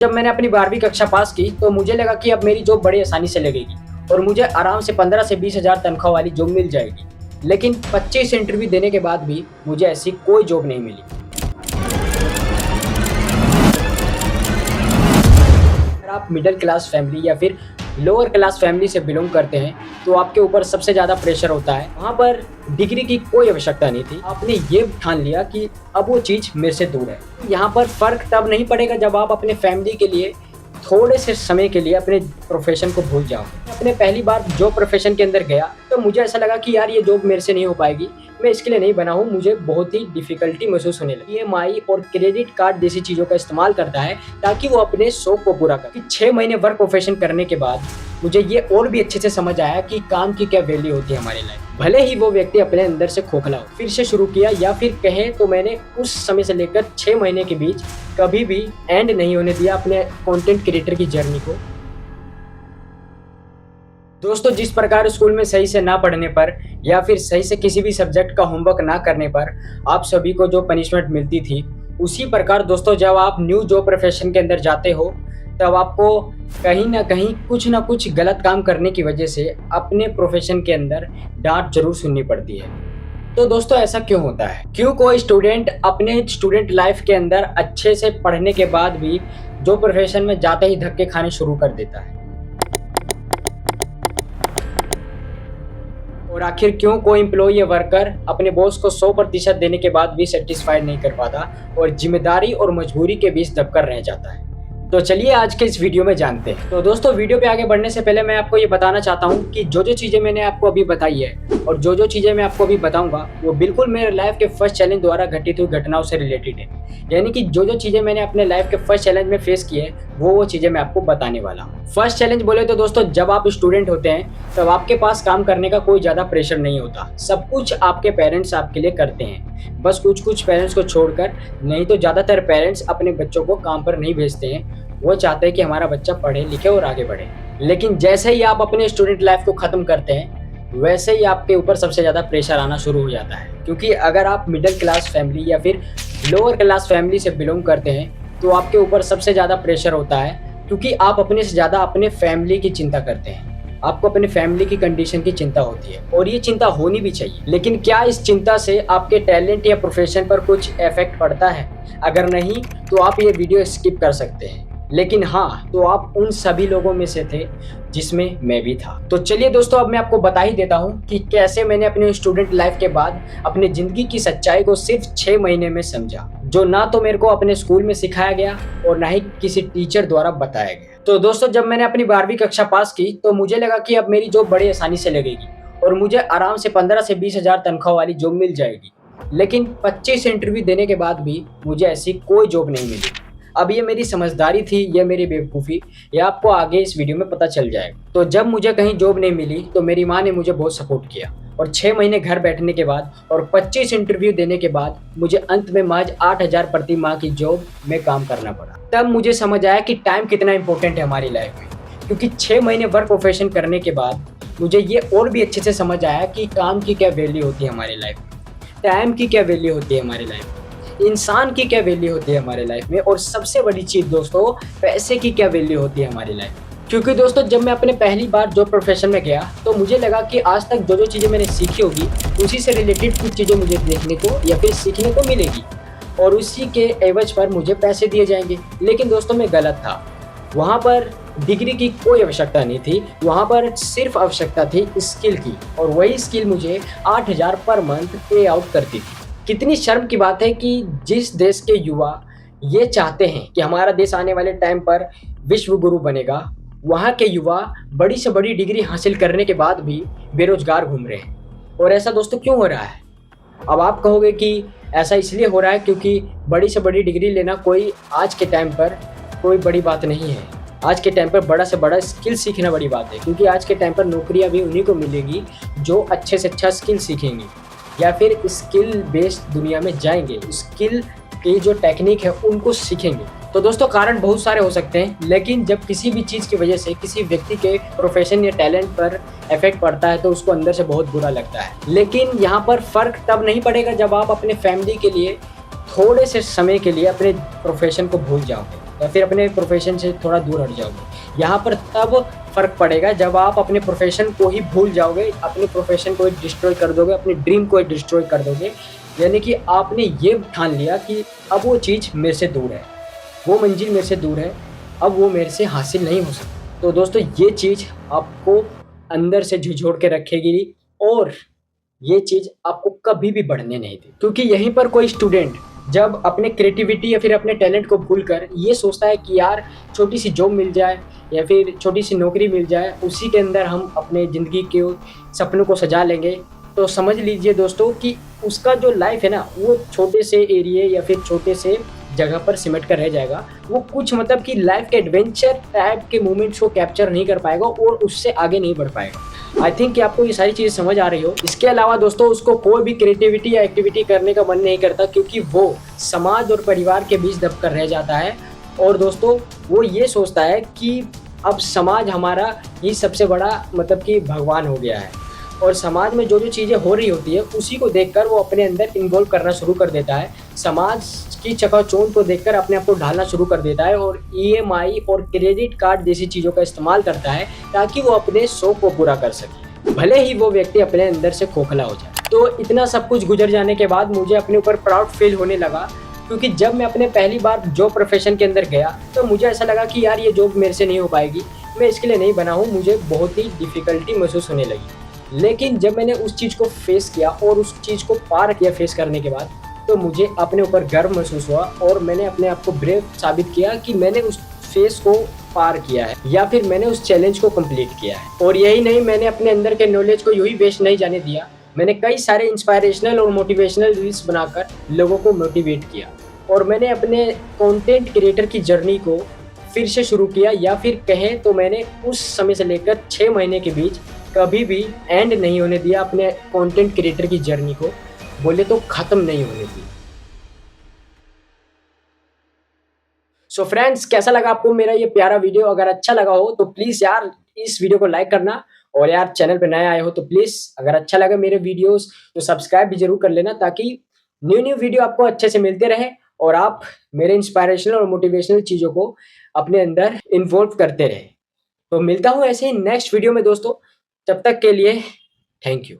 जब मैंने अपनी 12वीं कक्षा पास की तो मुझे लगा कि अब मेरी जॉब बड़ी आसानी से लगेगी और मुझे आराम से 15 से 20 हज़ार तनख्वाह वाली जॉब मिल जाएगी। लेकिन 25 इंटरव्यू देने के बाद भी मुझे ऐसी कोई जॉब नहीं मिली। अगर आप मिडिल क्लास फैमिली या फिर लोअर क्लास फैमिली से बिलोंग करते हैं तो आपके ऊपर सबसे ज़्यादा प्रेशर होता है। वहाँ पर डिग्री की कोई आवश्यकता नहीं थी, आपने ये ठान लिया कि अब वो चीज़ मेरे से दूर है। यहाँ पर फ़र्क तब नहीं पड़ेगा जब आप अपने फैमिली के लिए थोड़े से समय के लिए अपने प्रोफेशन को भूल जाओ। अपने पहली बार जॉब प्रोफेशन के अंदर गया तो मुझे ऐसा लगा कि यार ये जॉब मेरे से नहीं हो पाएगी, मैं इसके लिए नहीं बना हूँ। मुझे बहुत ही डिफ़िकल्टी महसूस होने लगी। ईएमआई और क्रेडिट कार्ड जैसी चीज़ों का इस्तेमाल करता है ताकि वो अपने शौक को पूरा करे। 6 महीने वर्क प्रोफेशन करने के बाद मुझे ये और भी अच्छे से समझ आया कि काम की क्या वैल्यू होती है हमारे लाइफ। भले ही वो व्यक्ति अपने अंदर से खोखला हो। फिर से शुरू किया या फिर कहें तो मैंने उस समय से लेकर 6 महीने के बीच कभी भी एंड नहीं होने दिया अपने कंटेंट क्रिएटर की जर्नी को। दोस्तों, जिस प्रकार स्कूल में सही से ना पढ़ने पर या फिर सही से किसी भी सब्जेक्ट का होमवर्क ना करने पर आप सभी को जो पनिशमेंट मिलती थी, उसी प्रकार दोस्तों जब आप न्यू जॉब प्रोफेशन के अंदर जाते हो तब आपको कहीं ना कुछ गलत काम करने की वजह से अपने प्रोफेशन के अंदर डांट जरूर सुननी पड़ती है। तो दोस्तों ऐसा क्यों होता है? क्यों कोई स्टूडेंट अपने स्टूडेंट लाइफ के अंदर अच्छे से पढ़ने के बाद भी जो प्रोफेशन में जाते ही धक्के खाने शुरू कर देता है? और आखिर क्यों कोई एम्प्लॉय या वर्कर अपने बॉस को 100% देने के बाद भी सेटिस्फाइड नहीं कर पाता और जिम्मेदारी और मजबूरी के बीच दबकर रह जाता है? तो चलिए आज के इस वीडियो में जानते हैं। तो दोस्तों, वीडियो पे आगे बढ़ने से पहले मैं आपको ये बताना चाहता हूँ कि जो चीज़ें मैंने आपको अभी बताई है और जो चीज़ें मैं आपको अभी बताऊंगा वो बिल्कुल मेरे लाइफ के फर्स्ट चैलेंज द्वारा घटित हुई घटनाओं से रिलेटेड है। यानी कि जो चीज़ें मैंने अपने लाइफ के फर्स्ट चैलेंज में फेस की है वो चीज़ें मैं आपको बताने वाला हूँ। फर्स्ट चैलेंज बोले तो दोस्तों, जब आप स्टूडेंट होते हैं तब आपके पास काम करने का कोई ज़्यादा प्रेशर नहीं होता। सब कुछ आपके पेरेंट्स आपके लिए करते हैं, बस कुछ पेरेंट्स को छोड़कर। नहीं तो ज़्यादातर पेरेंट्स अपने बच्चों को काम पर नहीं भेजते हैं, वो चाहते हैं कि हमारा बच्चा पढ़े लिखे और आगे बढ़े। लेकिन जैसे ही आप अपने स्टूडेंट लाइफ को ख़त्म करते हैं वैसे ही आपके ऊपर सबसे ज़्यादा प्रेशर आना शुरू हो जाता है। क्योंकि अगर आप मिडिल क्लास फैमिली या फिर लोअर क्लास फैमिली से बिलोंग करते हैं तो आपके ऊपर सबसे ज़्यादा प्रेशर होता है, क्योंकि आप अपने से ज़्यादा अपने फैमिली की चिंता करते हैं। आपको अपने फैमिली की कंडीशन की चिंता होती है और ये चिंता होनी भी चाहिए। लेकिन क्या इस चिंता से आपके टैलेंट या प्रोफेशन पर कुछ इफेक्ट पड़ता है? अगर नहीं तो आप ये वीडियो स्किप कर सकते हैं। लेकिन हाँ, तो आप उन सभी लोगों में से थे जिसमें मैं भी था। तो चलिए दोस्तों, अब मैं आपको बता ही देता हूँ कि कैसे मैंने अपने स्टूडेंट लाइफ के बाद अपने ज़िंदगी की सच्चाई को सिर्फ 6 महीने में समझा, जो ना तो मेरे को अपने स्कूल में सिखाया गया और ना ही किसी टीचर द्वारा बताया गया। तो दोस्तों, जब मैंने अपनी 12वीं कक्षा पास की तो मुझे लगा कि अब मेरी जॉब बड़ी आसानी से लगेगी और मुझे आराम से 15 से 20 हज़ार तनख्वाह वाली जॉब मिल जाएगी। लेकिन 25 इंटरव्यू देने के बाद भी मुझे ऐसी कोई जॉब नहीं मिली। अब ये मेरी समझदारी थी या मेरी बेवकूफ़ी, ये आपको आगे इस वीडियो में पता चल जाएगा। तो जब मुझे कहीं जॉब नहीं मिली तो मेरी माँ ने मुझे बहुत सपोर्ट किया और 6 महीने घर बैठने के बाद और 25 इंटरव्यू देने के बाद मुझे अंत में महज 8,000 प्रति माह की जॉब में काम करना पड़ा। तब मुझे समझ आया कि टाइम कितना इंपॉर्टेंट है हमारी लाइफ में। क्योंकि 6 महीने वर्क प्रोफेशन करने के बाद मुझे ये और भी अच्छे से समझ आया कि काम की क्या वैल्यू होती है हमारी लाइफ में, टाइम की क्या वैल्यू होती है हमारी लाइफ में, इंसान की क्या वैल्यू होती है हमारे लाइफ में, और सबसे बड़ी चीज़ दोस्तों, पैसे की क्या वैल्यू होती है हमारी लाइफ में। क्योंकि दोस्तों, जब मैं अपने पहली बार जॉब प्रोफेशन में गया तो मुझे लगा कि आज तक जो चीज़ें मैंने सीखी होगी उसी से रिलेटेड कुछ चीज़ें मुझे देखने को या फिर सीखने को मिलेगी और उसी के एवज पर मुझे पैसे दिए जाएंगे। लेकिन दोस्तों, मैं गलत था। वहाँ पर डिग्री की कोई आवश्यकता नहीं थी, वहाँ पर सिर्फ आवश्यकता थी स्किल की, और वही स्किल मुझे 8,000 पर मंथ पे आउट करती थी। कितनी शर्म की बात है कि जिस देश के युवा ये चाहते हैं कि हमारा देश आने वाले टाइम पर विश्व गुरु बनेगा, वहाँ के युवा बड़ी से बड़ी डिग्री हासिल करने के बाद भी बेरोजगार घूम रहे हैं। और ऐसा दोस्तों क्यों हो रहा है? अब आप कहोगे कि ऐसा इसलिए हो रहा है क्योंकि बड़ी से बड़ी डिग्री लेना कोई आज के टाइम पर कोई बड़ी बात नहीं है। आज के टाइम पर बड़ा से बड़ा स्किल सीखना बड़ी बात है, क्योंकि आज के टाइम पर नौकरियाँ भी उन्हीं को मिलेगी जो अच्छे से अच्छा स्किल सीखेंगे या फिर स्किल बेस्ड दुनिया में जाएंगे, स्किल की जो टेक्निक है उनको सीखेंगे। तो दोस्तों, कारण बहुत सारे हो सकते हैं, लेकिन जब किसी भी चीज़ की वजह से किसी व्यक्ति के प्रोफेशन या टैलेंट पर इफेक्ट पड़ता है तो उसको अंदर से बहुत बुरा लगता है। लेकिन यहाँ पर फ़र्क तब नहीं पड़ेगा जब आप अपने फैमिली के लिए थोड़े से समय के लिए अपने प्रोफेशन को भूल जाओगे। या फिर अपने प्रोफेशन से थोड़ा दूर हट जाओगे। यहाँ पर तब फ़र्क पड़ेगा जब आप अपने प्रोफेशन को ही भूल जाओगे, अपने प्रोफेशन को ही डिस्ट्रॉय कर दोगे, अपनी ड्रीम को ही डिस्ट्रॉय कर दोगे। यानी कि आपने ये ठान लिया कि अब वो चीज़ मेरे से दूर है, वो मंजिल मेरे से दूर है, अब वो मेरे से हासिल नहीं हो सकती। तो दोस्तों ये चीज़ आपको अंदर से झिझोड़ के रखेगी और ये चीज़ आपको कभी भी बढ़ने नहीं दी। क्योंकि यहीं पर कोई स्टूडेंट जब अपने क्रिएटिविटी या फिर अपने टैलेंट को भूलकर ये सोचता है कि यार छोटी सी जॉब मिल जाए या फिर छोटी सी नौकरी मिल जाए, उसी के अंदर हम अपने ज़िंदगी के सपनों को सजा लेंगे, तो समझ लीजिए दोस्तों कि उसका जो लाइफ है ना वो छोटे से एरिए या फिर छोटे से जगह पर सिमट कर रह जाएगा। वो कुछ मतलब कि लाइफ के एडवेंचर टाइप के मोमेंट्स को कैप्चर नहीं कर पाएगा और उससे आगे नहीं बढ़ पाएगा। आई थिंक कि आपको ये सारी चीज़ समझ आ रही हो। इसके अलावा दोस्तों उसको कोई भी क्रिएटिविटी या एक्टिविटी करने का मन नहीं करता, क्योंकि वो समाज और परिवार के बीच दब कर रह जाता है। और दोस्तों वो ये सोचता है कि अब समाज हमारा ही सबसे बड़ा मतलब कि भगवान हो गया है, और समाज में जो जो चीज़ें हो रही होती है उसी को देखकर वो अपने अंदर इन्वॉल्व करना शुरू कर देता है। समाज की चकाचौंध को देखकर अपने आप को ढालना शुरू कर देता है और ईएमआई और क्रेडिट कार्ड जैसी चीज़ों का इस्तेमाल करता है ताकि वो अपने शौक को पूरा कर सके, भले ही वो व्यक्ति अपने अंदर से खोखला हो जाए। तो इतना सब कुछ गुजर जाने के बाद मुझे अपने ऊपर प्राउड फील होने लगा, क्योंकि जब मैं अपने पहली बार जॉब प्रोफेशन के अंदर गया तो मुझे ऐसा लगा कि यार ये जॉब मेरे से नहीं हो पाएगी, मैं इसके लिए नहीं बना हूँ, मुझे बहुत ही डिफ़िकल्टी महसूस होने लगी। लेकिन जब मैंने उस चीज़ को फेस किया और उस चीज़ को पार किया फेस करने के बाद, तो मुझे अपने ऊपर गर्व महसूस हुआ और मैंने अपने आप को ब्रेव साबित किया कि मैंने उस फेस को पार किया है या फिर मैंने उस चैलेंज को कंप्लीट किया है। और यही नहीं, मैंने अपने अंदर के नॉलेज को यूं ही वेस्ट नहीं जाने दिया। मैंने कई सारे इंस्पायरेशनल और मोटिवेशनल रील्स बनाकर लोगों को मोटिवेट किया और मैंने अपने कंटेंट क्रिएटर की जर्नी को फिर से शुरू किया, या फिर कहें तो मैंने उस समय से लेकर 6 महीने के बीच कभी भी एंड नहीं होने दिया अपने कंटेंट क्रिएटर की जर्नी को, बोले तो ख़त्म नहीं होने दी। सो फ्रेंड्स, कैसा लगा आपको मेरा ये प्यारा वीडियो? अगर अच्छा लगा हो तो प्लीज़ यार इस वीडियो को लाइक करना, और यार चैनल पे नए आए हो तो प्लीज़ अगर अच्छा लगा मेरे वीडियोस तो सब्सक्राइब भी ज़रूर कर लेना, ताकि न्यू वीडियो आपको अच्छे से मिलते रहे और आप मेरे इंस्पायरेशनल और मोटिवेशनल चीज़ों को अपने अंदर इन्वॉल्व करते रहे। तो मिलता हूँ ऐसे ही नेक्स्ट वीडियो में दोस्तों, तब तक के लिए थैंक यू।